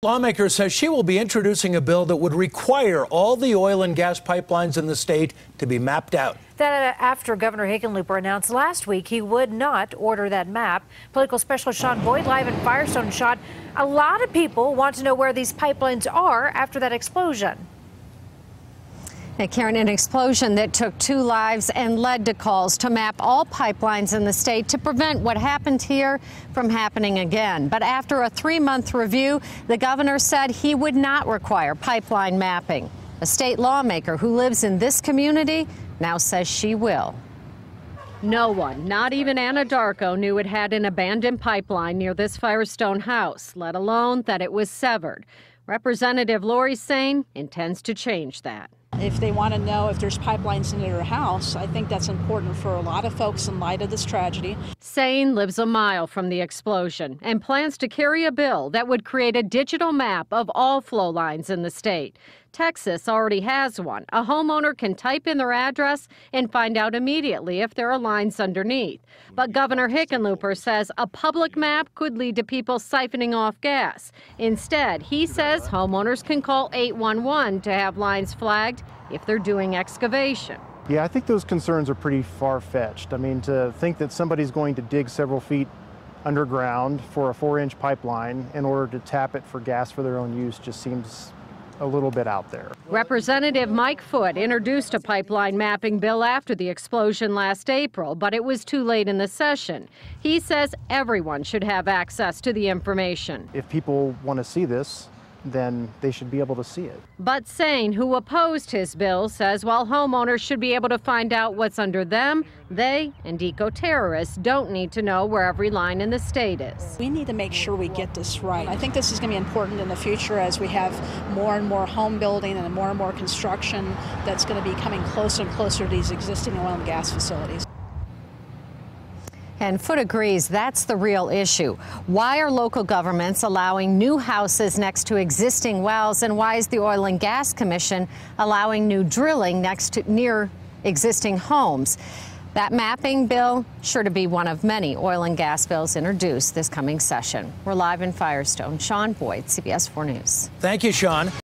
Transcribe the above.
Lawmaker says she will be introducing a bill that would require all the oil and gas pipelines in the state to be mapped out. That after Governor Hickenlooper announced last week he would not order that map. Political specialist Sean Boyd live in Firestone. Sean, a lot of people want to know where these pipelines are after that explosion. Karen, an explosion that took 2 lives and led to calls to map all pipelines in the state to prevent what happened here from happening again. But after a 3-month review, the governor said he would not require pipeline mapping. A state lawmaker who lives in this community now says she will. No one, not even Anna Darko, knew it had an abandoned pipeline near this Firestone house, let alone that it was severed. Representative Saine intends to change that. If they want to know if there's pipelines in their house, I think that's important for a lot of folks in light of this tragedy. Saine lives a mile from the explosion and plans to carry a bill that would create a digital map of all flow lines in the state. Texas already has one. A homeowner can type in their address and find out immediately if there are lines underneath. But Governor Hickenlooper says a public map could lead to people siphoning off gas. Instead, he says homeowners can call 811 to have lines flagged if they're doing excavation. Yeah, I think those concerns are pretty far-fetched. I mean, to think that somebody's going to dig several feet underground for a 4-inch pipeline in order to tap it for gas for their own use just seems a little bit out there. Representative Mike Foote introduced a pipeline mapping bill after the explosion last April, but it was too late in the session. He says everyone should have access to the information. If people want to see this, then they should be able to see it. But Saine, who opposed his bill, says while homeowners should be able to find out what's under them, they and eco-terrorists don't need to know where every line in the state is. We need to make sure we get this right. I think this is going to be important in the future as we have more and more home building and more construction that's going to be coming closer and closer to these existing oil and gas facilities. And Foote agrees that's the real issue. Why are local governments allowing new houses next to existing wells, and why is the Oil and Gas Commission allowing new drilling near existing homes? That mapping bill sure to be one of many oil and gas bills introduced this coming session. We're live in Firestone. Sean Boyd, CBS 4 News. Thank you, Sean.